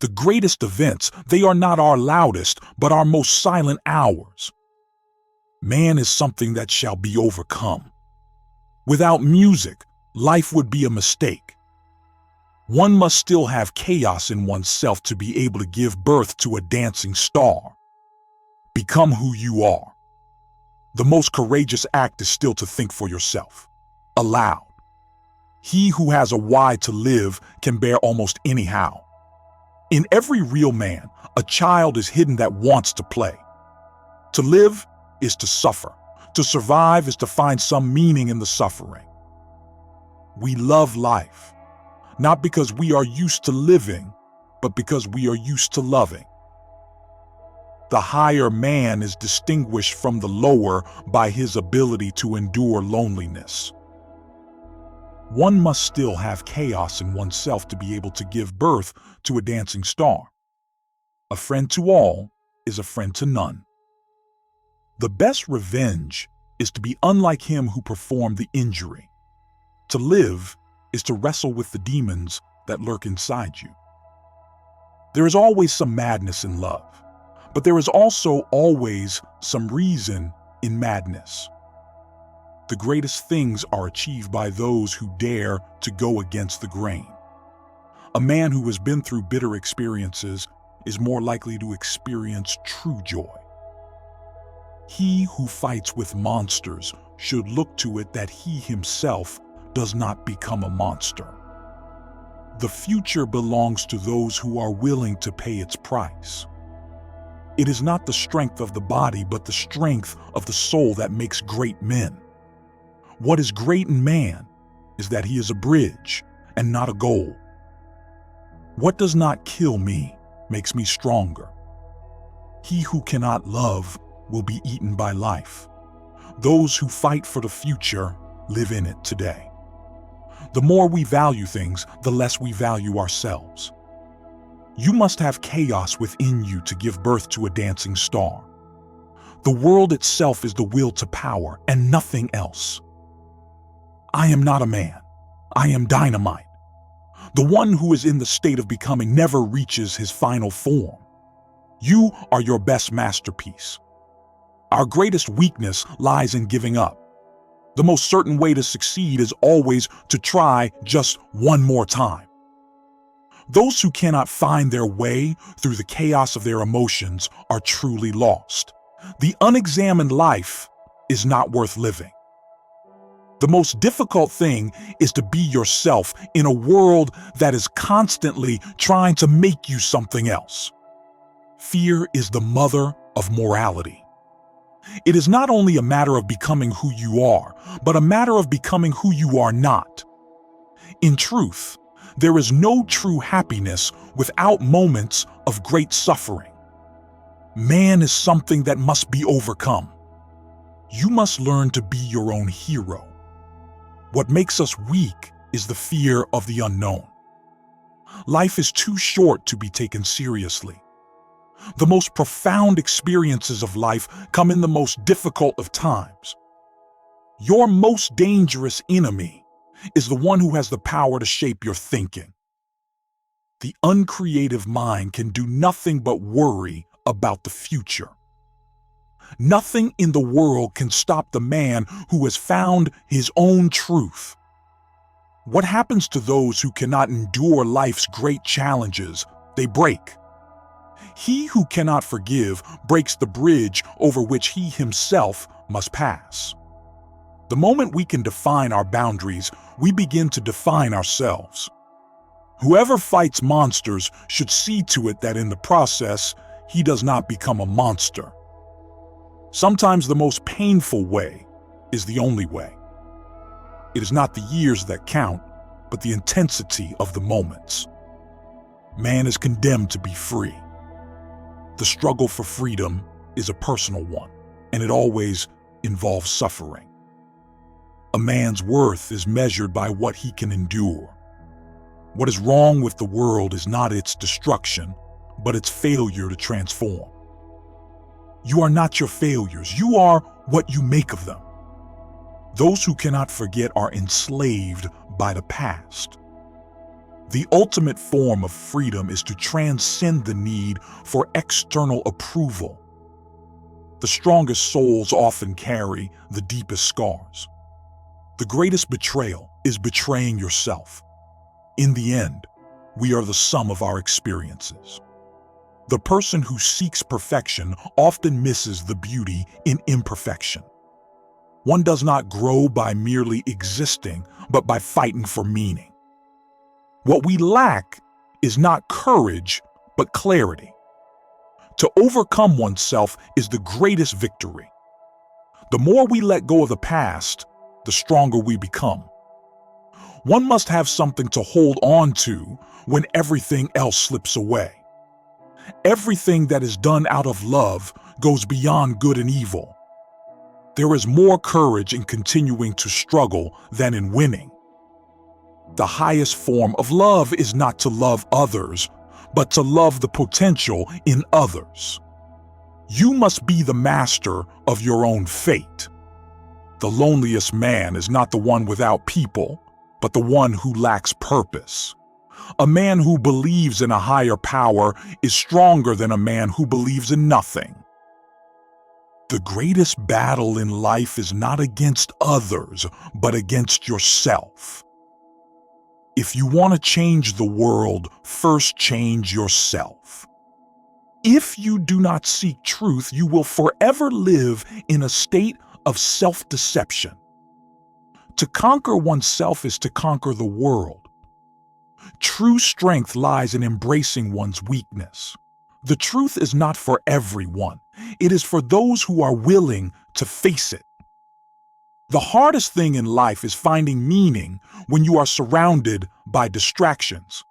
The greatest events, they are not our loudest, but our most silent hours. Man is something that shall be overcome. Without music, life would be a mistake. One must still have chaos in oneself to be able to give birth to a dancing star. Become who you are. The most courageous act is still to think for yourself, aloud. He who has a why to live can bear almost any how. In every real man, a child is hidden that wants to play. To live is to suffer. To survive is to find some meaning in the suffering. We love life, not because we are used to living, but because we are used to loving. The higher man is distinguished from the lower by his ability to endure loneliness. One must still have chaos in oneself to be able to give birth to a dancing star. A friend to all is a friend to none. The best revenge is to be unlike him who performed the injury. To live is to wrestle with the demons that lurk inside you. There is always some madness in love, but there is also always some reason in madness. The greatest things are achieved by those who dare to go against the grain. A man who has been through bitter experiences is more likely to experience true joy. He who fights with monsters should look to it that he himself does not become a monster. The future belongs to those who are willing to pay its price. It is not the strength of the body, but the strength of the soul that makes great men. What is great in man is that he is a bridge and not a goal. What does not kill me makes me stronger. He who cannot love will be eaten by life. Those who fight for the future live in it today. The more we value things, the less we value ourselves. You must have chaos within you to give birth to a dancing star. The world itself is the will to power and nothing else. I am not a man. I am dynamite. The one who is in the state of becoming never reaches his final form. You are your best masterpiece. Our greatest weakness lies in giving up. The most certain way to succeed is always to try just one more time. Those who cannot find their way through the chaos of their emotions are truly lost. The unexamined life is not worth living. The most difficult thing is to be yourself in a world that is constantly trying to make you something else. Fear is the mother of morality. It is not only a matter of becoming who you are, but a matter of becoming who you are not. In truth, there is no true happiness without moments of great suffering. Man is something that must be overcome. You must learn to be your own hero. What makes us weak is the fear of the unknown. Life is too short to be taken seriously. The most profound experiences of life come in the most difficult of times. Your most dangerous enemy is the one who has the power to shape your thinking. The uncreative mind can do nothing but worry about the future. Nothing in the world can stop the man who has found his own truth. What happens to those who cannot endure life's great challenges? They break. He who cannot forgive breaks the bridge over which he himself must pass. The moment we can define our boundaries, we begin to define ourselves. Whoever fights monsters should see to it that in the process, he does not become a monster. Sometimes the most painful way is the only way. It is not the years that count, but the intensity of the moments. Man is condemned to be free. The struggle for freedom is a personal one, and it always involves suffering. A man's worth is measured by what he can endure. What is wrong with the world is not its destruction, but its failure to transform. You are not your failures. You are what you make of them. Those who cannot forget are enslaved by the past. The ultimate form of freedom is to transcend the need for external approval. The strongest souls often carry the deepest scars. The greatest betrayal is betraying yourself. In the end, we are the sum of our experiences. The person who seeks perfection often misses the beauty in imperfection. One does not grow by merely existing, but by fighting for meaning. What we lack is not courage, but clarity. To overcome oneself is the greatest victory. The more we let go of the past, the stronger we become. One must have something to hold on to when everything else slips away. Everything that is done out of love goes beyond good and evil. There is more courage in continuing to struggle than in winning. The highest form of love is not to love others, but to love the potential in others. You must be the master of your own fate. The loneliest man is not the one without people, but the one who lacks purpose. A man who believes in a higher power is stronger than a man who believes in nothing. The greatest battle in life is not against others, but against yourself. If you want to change the world, first change yourself. If you do not seek truth, you will forever live in a state of self-deception. To conquer oneself is to conquer the world. True strength lies in embracing one's weakness. The truth is not for everyone. It is for those who are willing to face it. The hardest thing in life is finding meaning when you are surrounded by distractions.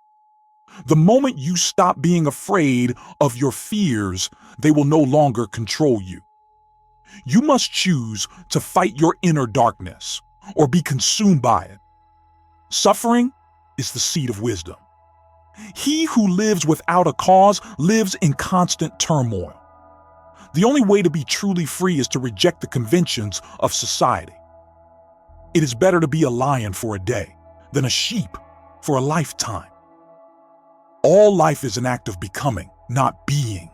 The moment you stop being afraid of your fears, they will no longer control you. You must choose to fight your inner darkness or be consumed by it. Suffering is the seed of wisdom. He who lives without a cause lives in constant turmoil. The only way to be truly free is to reject the conventions of society. It is better to be a lion for a day than a sheep for a lifetime. All life is an act of becoming, not being.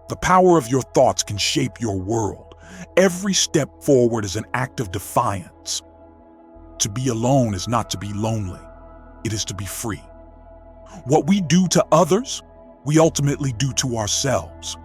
The power of your thoughts can shape your world. Every step forward is an act of defiance. To be alone is not to be lonely. It is to be free. What we do to others, we ultimately do to ourselves.